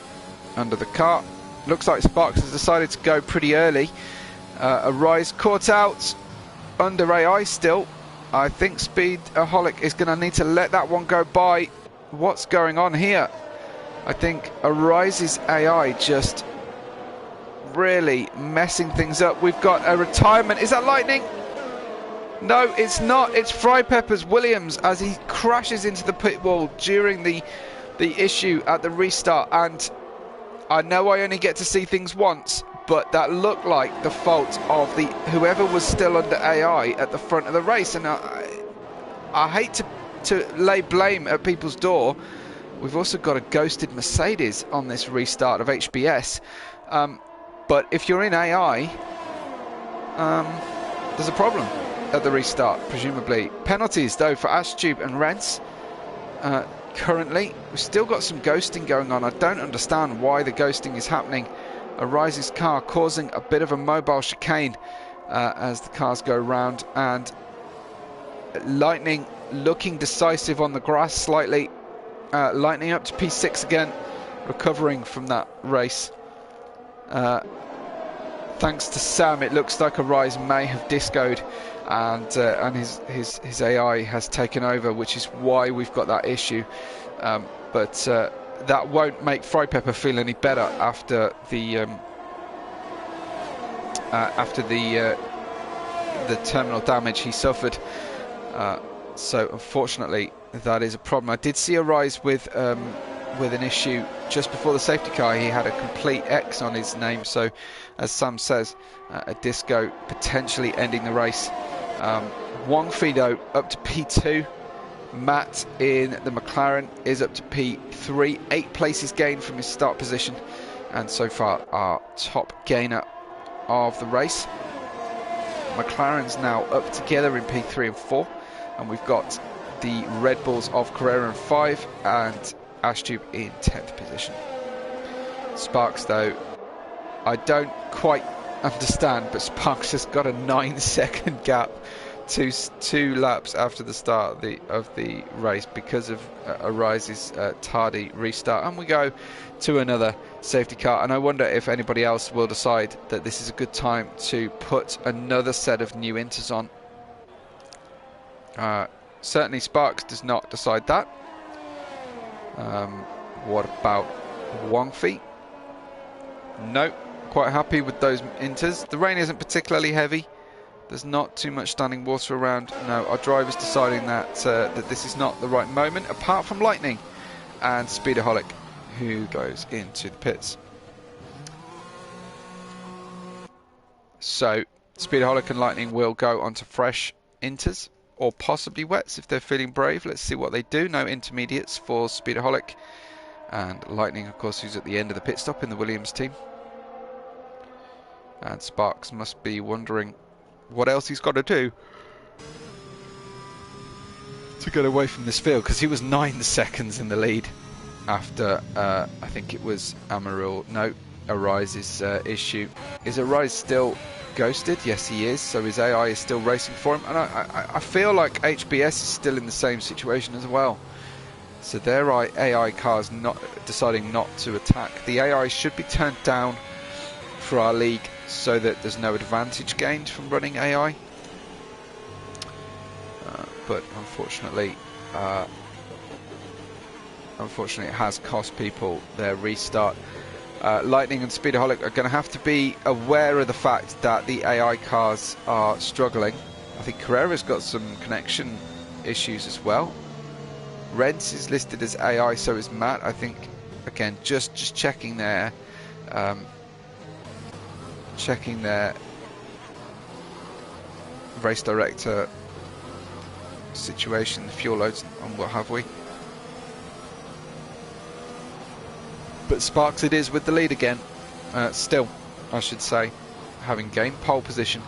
under the car. Looks like Sparks has decided to go pretty early. Arise caught out under AI still. I think Speedaholic is going to need to let that one go by. What's going on here? I think Arise's AI just really messing things up. We've got a retirement. Is that Lightning? No, it's not. It's Fry Pepper's Williams as he crashes into the pit wall during the issue at the restart. And I know I only get to see things once, but that looked like the fault of whoever was still under AI at the front of the race. And I hate to lay blame at people's door. We've also got a ghosted Mercedes on this restart of HBS. But if you're in AI, there's a problem at the restart, presumably. Penalties, though, for Ash Tube and Rents. Currently, we've still got some ghosting going on. I don't understand why the ghosting is happening Arise's car causing a bit of a mobile chicane as the cars go round, and Lightning looking decisive on the grass slightly. Lightning up to P6 again, recovering from that race. Thanks to Sam, it looks like Arise may have discoed, and his AI has taken over, which is why we've got that issue. But that won't make Frypepper feel any better after the terminal damage he suffered. So unfortunately, that is a problem. I did see Arise with an issue just before the safety car. He had a complete X on his name, so as Sam says, a disco potentially ending the race. Wang Fido up to P2. Matt in the McLaren is up to P3, 8 places gained from his start position, and so far our top gainer of the race. McLaren's now up together in P3 and 4, and we've got the Red Bulls of Carrera in 5 and Ashtube in 10th position. Sparks, though, I don't quite understand, but Sparks has got a 9-second gap, two laps after the start of the race because of Arise's tardy restart, and we go to another safety car. And I wonder if anybody else will decide that this is a good time to put another set of new inters on. Certainly Sparks does not decide that. What about Wangfi? No, quite happy with those inters. The rain isn't particularly heavy. There's not too much standing water around. No, our driver's deciding that that this is not the right moment, apart from Lightning and Speedaholic, who goes into the pits. So Speedaholic and Lightning will go onto fresh inters, or possibly wets if they're feeling brave. Let's see what they do. No intermediates for Speedaholic, and Lightning, of course, who's at the end of the pit stop in the Williams team. And Sparks must be wondering what else he's got to do to get away from this field, because he was 9 seconds in the lead after I think it was Arise's issue. Is Arise still ghosted? Yes, he is. So his AI is still racing for him, and I feel like HBS is still in the same situation as well. So their AI car's not deciding not to attack. The AI should be turned down for our league so that there's no advantage gained from running AI. But unfortunately, it has cost people their restart. Lightning and Speedaholic are going to have to be aware of the fact that the AI cars are struggling. I think Carrera's got some connection issues as well. Reds is listed as AI, so is Matt. I think, again, just checking their race director situation, fuel loads and what have we. But Sparks it is with the lead again, still I should say, having gained pole position.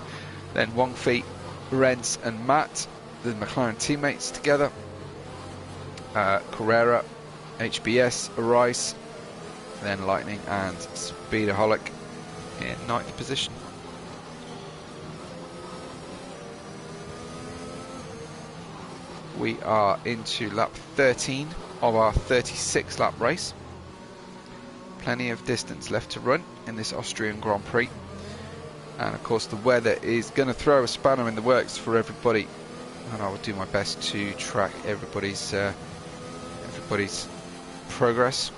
Then Wangfi, Renz and Matt, the McLaren teammates together. Carrera, HBS, Arise, then Lightning and Speedaholic in 9th position. We are into lap 13 of our 36 lap race. Plenty of distance left to run in this Austrian Grand Prix, and of course the weather is going to throw a spanner in the works for everybody, and I will do my best to track everybody's progress.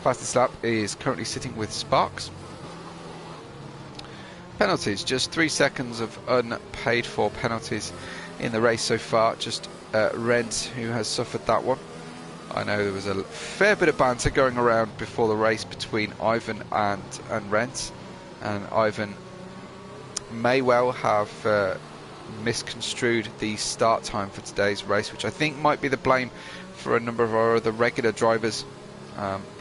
Fastest lap is currently sitting with Sparks. Penalties, just 3 seconds of unpaid for penalties in the race so far. Just Reds who has suffered that one. I know there was a fair bit of banter going around before the race between Ivan and Rents, and Ivan may well have misconstrued the start time for today's race, which I think might be the blame for a number of our other regular drivers.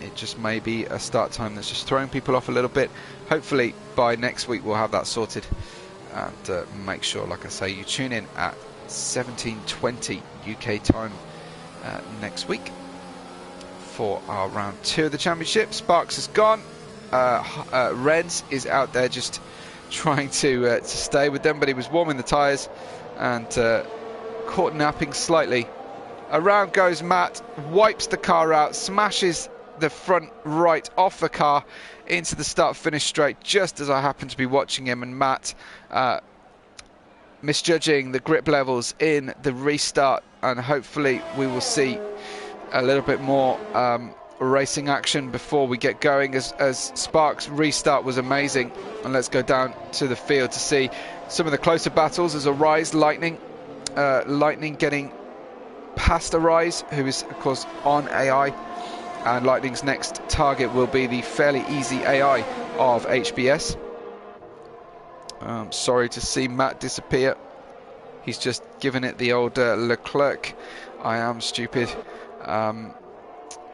It just may be a start time that's just throwing people off a little bit. Hopefully by next week we'll have that sorted, and make sure, like I say, you tune in at 17:20 UK time next week for our round 2 of the championship. Sparks is gone. Renz is out there just trying to stay with them, but he was warming the tyres and caught napping slightly. Around goes Matt, wipes the car out, smashes the front right off the car into the start-finish straight, just as I happen to be watching him. And Matt misjudging the grip levels in the restart, and hopefully we will see a little bit more racing action before we get going, as Sparks' restart was amazing. And let's go down to the field to see some of the closer battles. As Arise Lightning getting past Arise, who is of course on AI, and Lightning's next target will be the fairly easy AI of HBS. Sorry to see Matt disappear. He's just given it the old Leclerc, I am stupid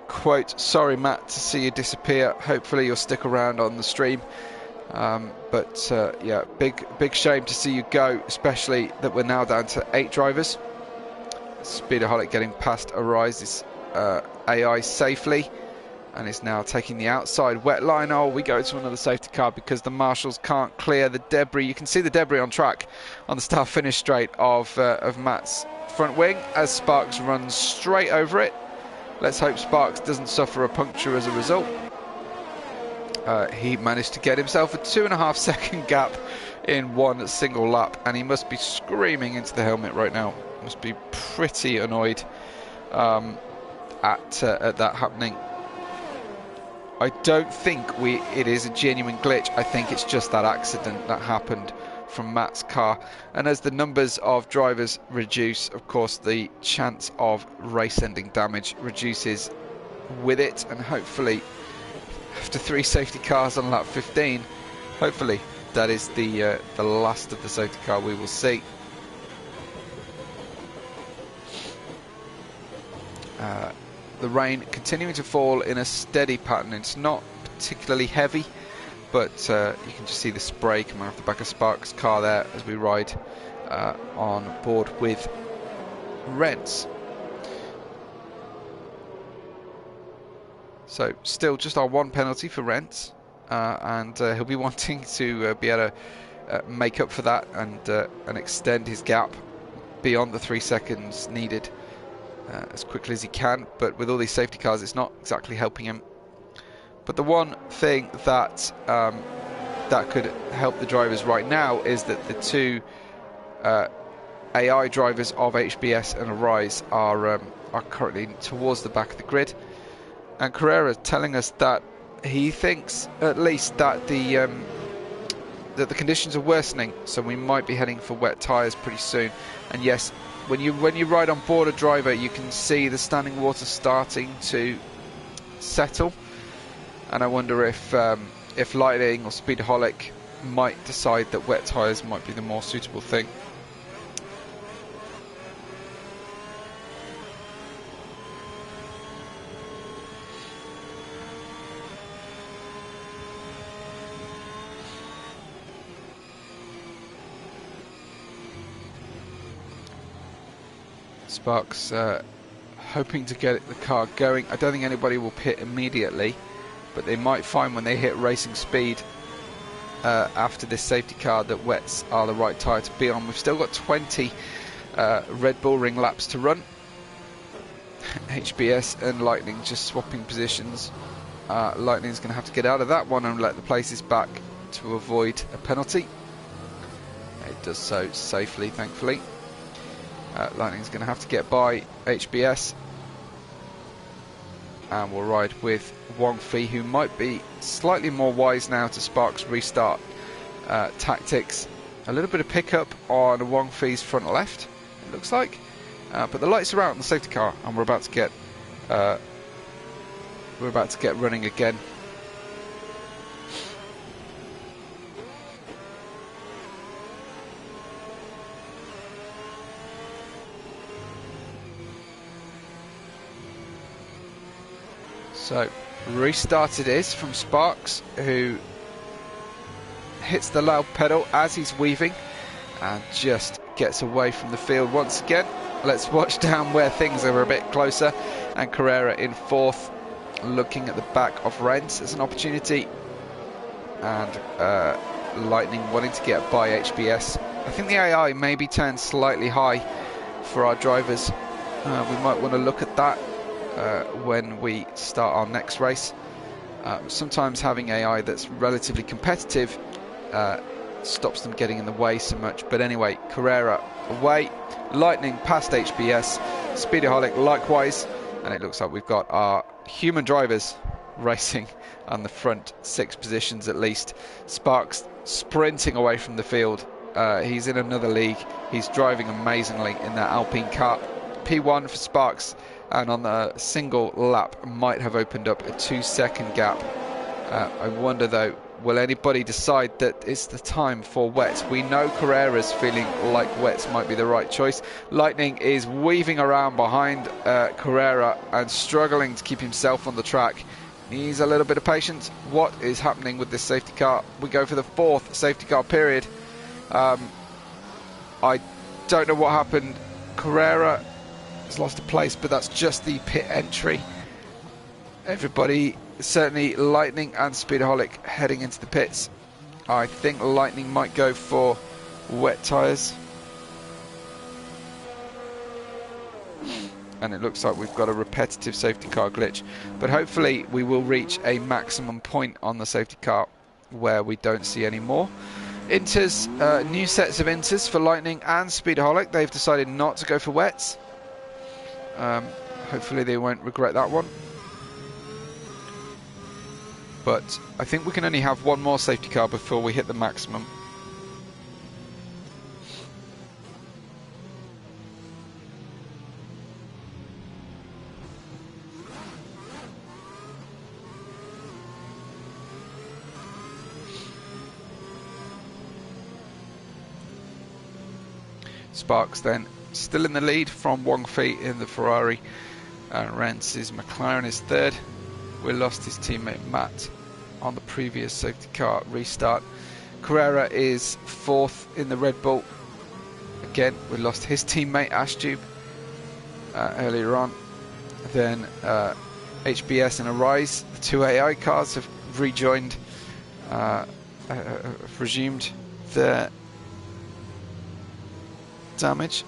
quote. Sorry Matt to see you disappear. Hopefully you'll stick around on the stream. Yeah, big shame to see you go, especially that we're now down to 8 drivers. Speedaholic getting past Arise's AI safely, and is now taking the outside wet line. Oh, we go to another safety car because the marshals can't clear the debris. You can see the debris on track on the start-finish straight of Matt's front wing as Sparks runs straight over it. Let's hope Sparks doesn't suffer a puncture as a result. He managed to get himself a 2.5 second gap in one single lap, and he must be screaming into the helmet right now. Must be pretty annoyed at that happening. I don't think it is a genuine glitch. I think it's just that accident that happened from Matt's car. And as the numbers of drivers reduce, of course, the chance of race-ending damage reduces with it. And hopefully, after 3 safety cars on lap 15, hopefully that is the last of the safety car we will see. The rain continuing to fall in a steady pattern. It's not particularly heavy, but you can just see the spray coming off the back of Sparks' car there as we ride on board with Renz. So still just our 1 penalty for Renz, and he'll be wanting to be able to make up for that and extend his gap beyond the 3 seconds needed as quickly as he can. But with all these safety cars, it's not exactly helping him. But the one thing that that could help the drivers right now is that the 2 AI drivers of HBS and Arise are currently towards the back of the grid, and Carrera telling us that he thinks at least that the conditions are worsening, so we might be heading for wet tyres pretty soon. And yes, when you ride on board a driver, you can see the standing water starting to settle, and I wonder if Lightning or Speedaholic might decide that wet tyres might be the more suitable thing. Sparks hoping to get the car going. I don't think anybody will pit immediately, but they might find when they hit racing speed after this safety car that wets are the right tyre to be on. We've still got 20 Red Bull Ring laps to run. HBS and Lightning just swapping positions. Lightning's going to have to get out of that one and let the places back to avoid a penalty. It does so safely, thankfully. Lightning's going to have to get by HBS, and we'll ride with Wong Fei, who might be slightly more wise now to Sparks' restart tactics. A little bit of pickup on Wong Fei's front left, it looks like, but the lights are out on the safety car, and we're about to get running again. So, restart it is from Sparks, who hits the loud pedal as he's weaving and just gets away from the field once again. Let's watch down where things are a bit closer, and Carrera in 4th, looking at the back of Rents as an opportunity, and Lightning wanting to get by HBS. I think the AI may be turned slightly high for our drivers. We might want to look at that when we start our next race. Sometimes having AI that's relatively competitive stops them getting in the way so much. But anyway, Carrera away, Lightning past HBS, Speedaholic likewise, and it looks like we've got our human drivers racing on the front 6 positions at least. Sparks sprinting away from the field. He's in another league. He's driving amazingly in that Alpine car. P1 for Sparks, and on the single lap might have opened up a 2-second gap. I wonder though, will anybody decide that it's the time for wets? We know Carrera's feeling like wets might be the right choice. Lightning is weaving around behind Carrera and struggling to keep himself on the track. Needs a little bit of patience. What is happening with this safety car? We go for the 4th safety car period. I don't know what happened. Carrera has lost a place, but that's just the pit entry. Everybody, certainly Lightning and Speedaholic, heading into the pits. I think Lightning might go for wet tyres. And it looks like we've got a repetitive safety car glitch. But hopefully we will reach a maximum point on the safety car where we don't see any more. Inters, new sets of inters for Lightning and Speedaholic. They've decided not to go for wets. Hopefully they won't regret that one. But I think we can only have one more safety car before we hit the maximum. Sparks then still in the lead from Wong Fei in the Ferrari, and Rentz's McLaren is 3rd. We lost his teammate Matt on the previous safety car restart. Carrera is 4th in the Red Bull. Again, we lost his teammate Ashtube earlier on. Then HBS and Arise, the 2 AI cars, have rejoined, resumed their damage.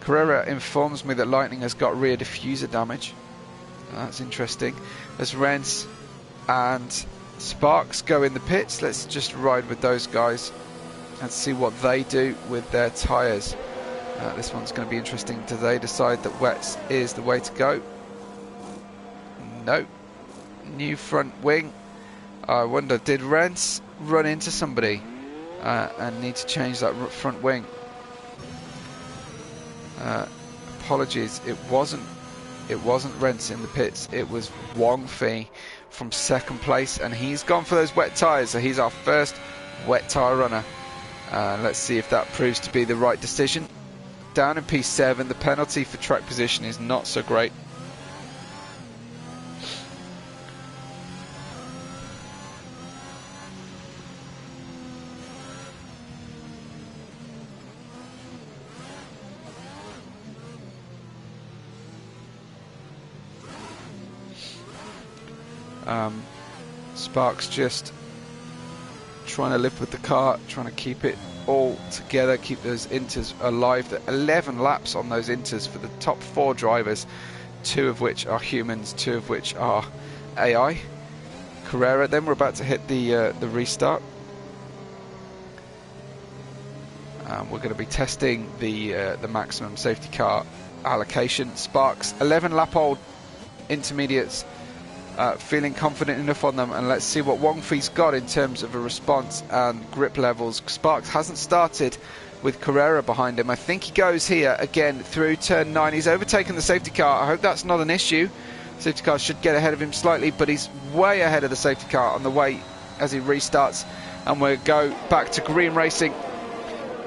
Carrera informs me that Lightning has got rear diffuser damage. That's interesting. As Rents and Sparks go in the pits, let's just ride with those guys and see what they do with their tyres. This one's going to be interesting. Do they decide that wets is the way to go? No. New front wing. I wonder, did Rents run into somebody and need to change that front wing? Apologies, it wasn't Rents in the pits, it was Wong Fei from 2nd place, and he's gone for those wet tyres, so he's our first wet tyre runner. Let's see if that proves to be the right decision. Down in P7, the penalty for track position is not so great. Sparks just trying to live with the car, trying to keep it all together, keep those inters alive. The 11 laps on those inters for the top 4 drivers, 2 of which are humans, 2 of which are AI. Carrera, then we're about to hit the restart. We're going to be testing the maximum safety car allocation. Sparks, 11 lap old intermediates. Feeling confident enough on them, and let's see what Wong Fei's got in terms of a response and grip levels. Sparks hasn't started with Carrera behind him. I think he goes here again through turn 9. He's overtaken the safety car. I hope that's not an issue. Safety car should get ahead of him slightly, but he's way ahead of the safety car on the way as he restarts, and we'll go back to green racing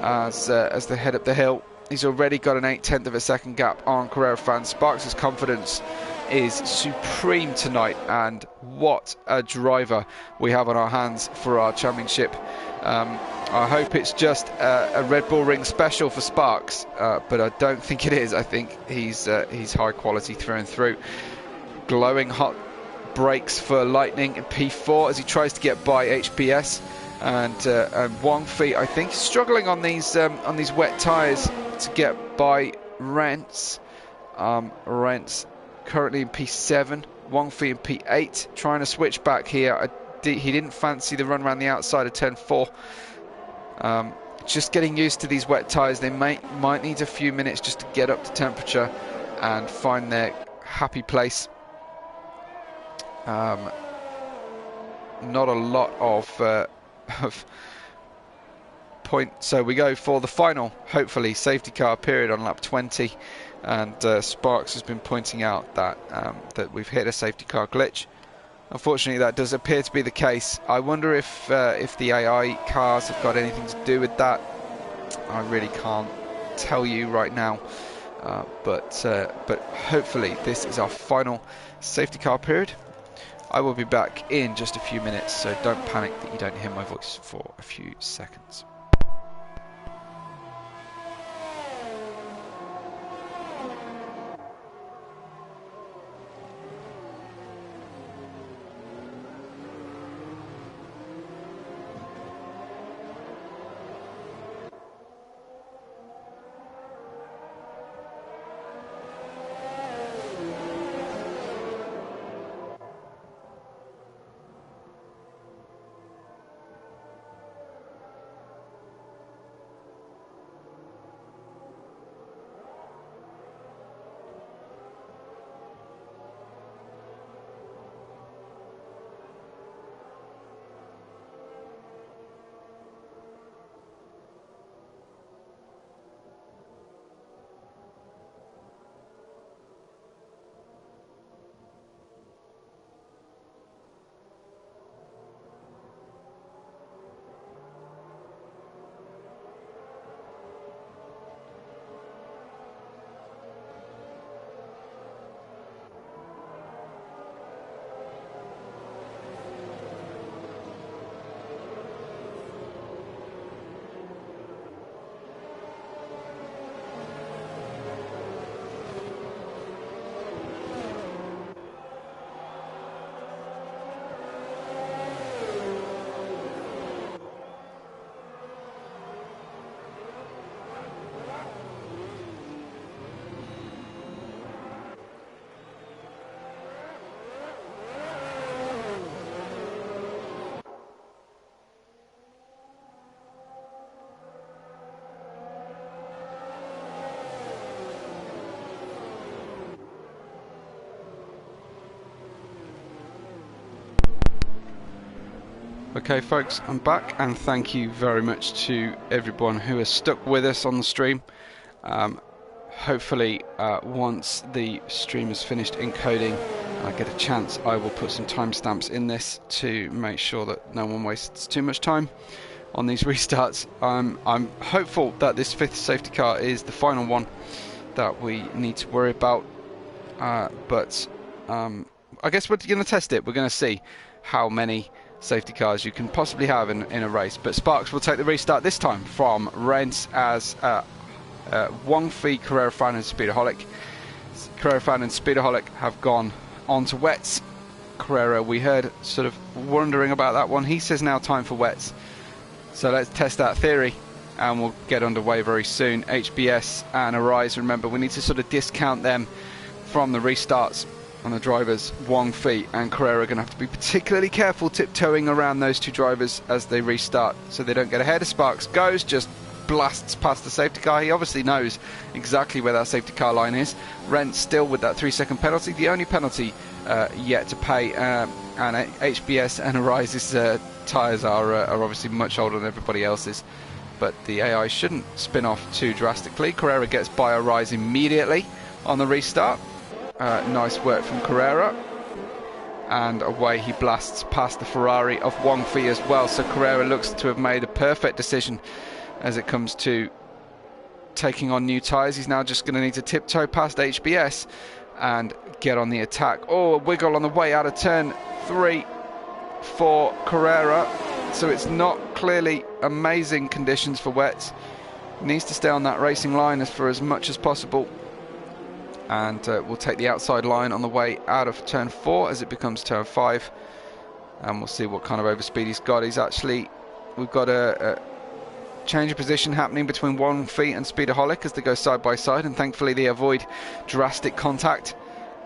as they head up the hill. He's already got an 0.8 of a second gap on Carrera fans. Sparks' confidence is supreme tonight, and what a driver we have on our hands for our championship. I hope it's just a Red Bull Ring special for Sparks, but I don't think it is. I think he's high quality through and through. glowing hot brakes for Lightning in P4 as he tries to get by HBS. And Wang Fei, I think, struggling on these wet tyres to get by Rents. Rents currently in P7, Wang Fei in P8, trying to switch back here. He didn't fancy the run around the outside of turn 4. Just getting used to these wet tyres. They might need a few minutes just to get up to temperature and find their happy place. Not a lot of point. So we go for the final, hopefully, safety car period on lap 20. And Sparks has been pointing out that that we've hit a safety car glitch. Unfortunately, that does appear to be the case. I wonder if the AI cars have got anything to do with that. I really can't tell you right now. But hopefully this is our final safety car period. I will be back in just a few minutes, so don't panic that you don't hear my voice for a few seconds. Okay folks, I'm back, and thank you very much to everyone who has stuck with us on the stream. Hopefully once the stream is finished encoding and I get a chance, I will put some timestamps in this to make sure that no one wastes too much time on these restarts. I'm hopeful that this 5th safety car is the final one that we need to worry about, but I guess we're going to test it. We're going to see how many safety cars you can possibly have in a race. But Sparks will take the restart this time from Rents as Wang Fei, Carrera Fan and Speedaholic. Carrera Fan and Speedaholic have gone on to wets. Carrera, we heard sort of wondering about that one. He says now time for wets. So let's test that theory and we'll get underway very soon. HBS and Arise, remember we need to sort of discount them from the restarts. And the drivers, Wang Fei and Carrera, are going to have to be particularly careful tiptoeing around those two drivers as they restart so they don't get ahead. As Sparks goes, just blasts past the safety car. He obviously knows exactly where that safety car line is. Rent still with that 3-second penalty, the only penalty yet to pay. And HBS and Arise's tyres are obviously much older than everybody else's. But the AI shouldn't spin off too drastically. Carrera gets by Arise immediately on the restart. Nice work from Carrera, and away he blasts past the Ferrari of Wang Fei as well. So Carrera looks to have made a perfect decision as it comes to taking on new tyres. He's now just going to need to tiptoe past HBS and get on the attack. Oh, a wiggle on the way out of turn 3 for Carrera. So it's not clearly amazing conditions for wets. Needs to stay on that racing line for as much as possible. and we'll take the outside line on the way out of turn 4 as it becomes turn 5, and we'll see what kind of overspeed he's got. We've got a change of position happening between 1 Feet and Speedaholic as they go side by side, and thankfully they avoid drastic contact.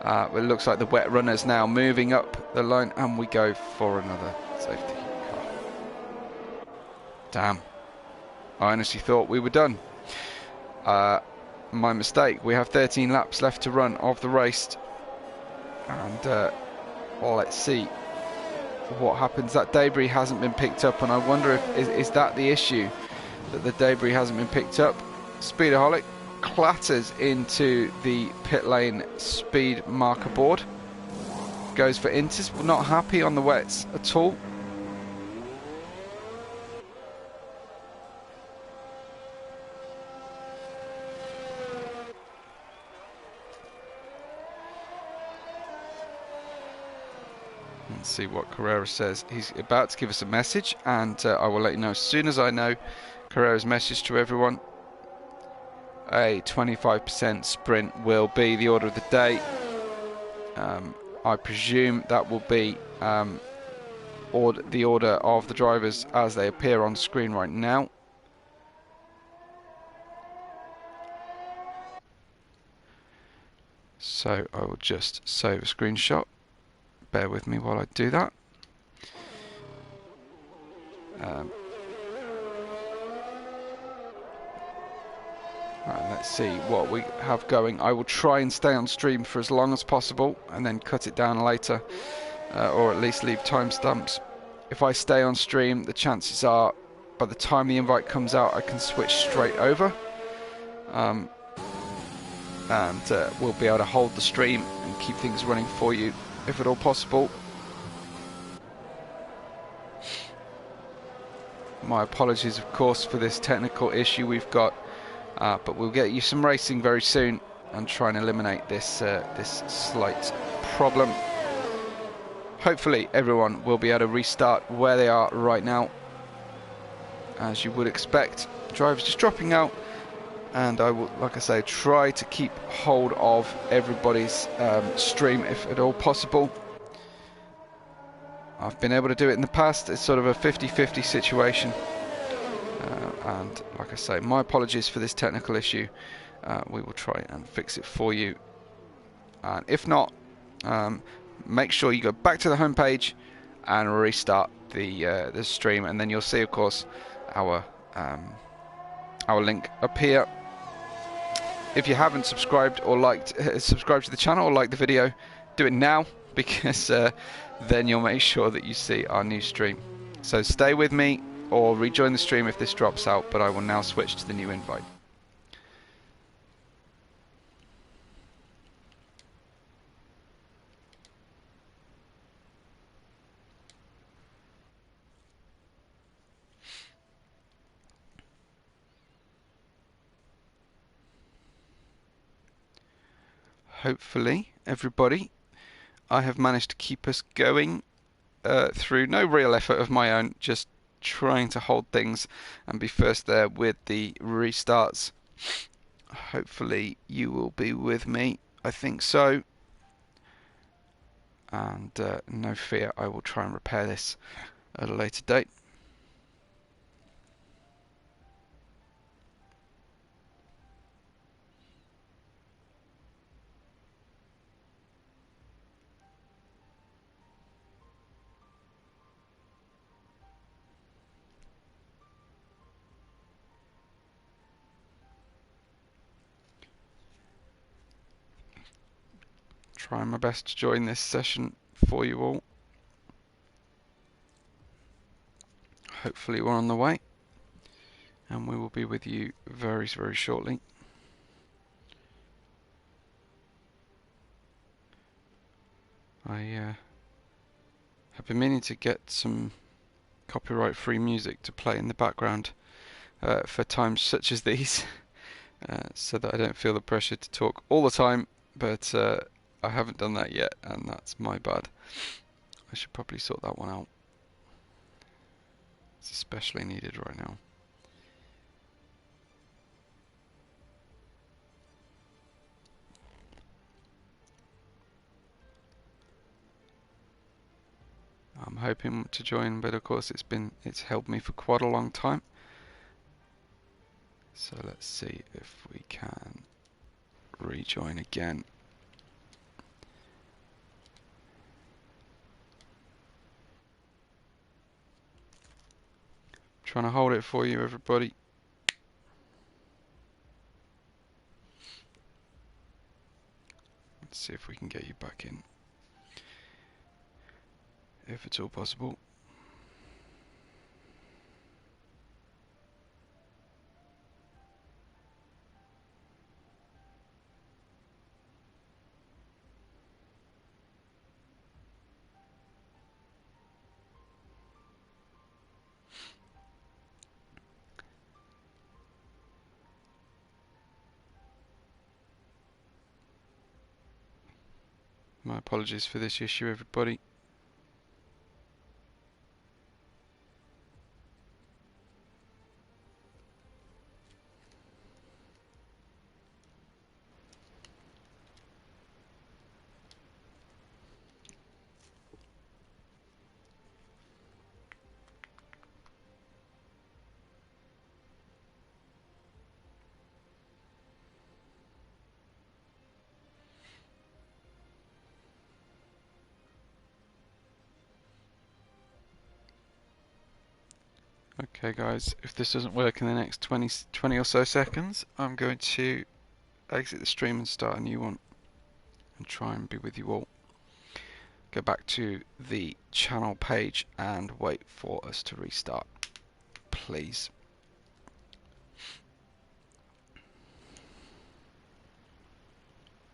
It looks like the wet runner's now moving up the line, and we go for another safety car. Damn, I honestly thought we were done. My mistake. We have 13 laps left to run of the race, and well, let's see what happens. That debris hasn't been picked up, and I wonder if is that the issue, that the debris hasn't been picked up. Speedaholic clatters into the pit lane speed marker board, goes for inters. Not happy on the wets at all. Let's see what Carrera says. He's about to give us a message, and I will let you know as soon as I know Carrera's message to everyone. A 25% sprint will be the order of the day. I presume that will be the order of the drivers as they appear on screen right now. So I will just save a screenshot. Bear with me while I do that. Right, let's see what we have going. I will try and stay on stream for as long as possible and then cut it down later, or at least leave timestamps. If I stay on stream, the chances are by the time the invite comes out I can switch straight over, and we'll be able to hold the stream and keep things running for you if at all possible. My apologies, of course, for this technical issue we've got, but we'll get you some racing very soon and try and eliminate this this slight problem. Hopefully everyone will be able to restart where they are right now, as you would expect. Drivers just dropping out, and I will, like I say, try to keep hold of everybody's stream if at all possible. I've been able to do it in the past. It's sort of a 50-50 situation, and like I say, my apologies for this technical issue. We will try and fix it for you, and if not, make sure you go back to the home page and restart the stream, and then you'll see, of course, our link appear. If you haven't subscribed or subscribed to the channel or liked the video, do it now, because then you'll make sure that you see our new stream. So stay with me or rejoin the stream if this drops out, but I will now switch to the new invite. Hopefully, everybody, I have managed to keep us going through no real effort of my own, just trying to hold things and be first there with the restarts. Hopefully you will be with me. I think so. And no fear, I will try and repair this at a later date. Trying my best to join this session for you all. Hopefully we're on the way, and we will be with you very, very shortly. I have been meaning to get some copyright-free music to play in the background for times such as these, so that I don't feel the pressure to talk all the time, but I haven't done that yet, and that's my bad. I should probably sort that one out. It's especially needed right now. I'm hoping to join, but of course it's held me for quite a long time. So let's see if we can rejoin again. Trying to hold it for you, everybody. Let's see if we can get you back in, if it's all possible. My apologies for this issue, everybody. Okay guys, if this doesn't work in the next 20 or so seconds, I'm going to exit the stream and start a new one and try and be with you all. Go back to the channel page and wait for us to restart, please.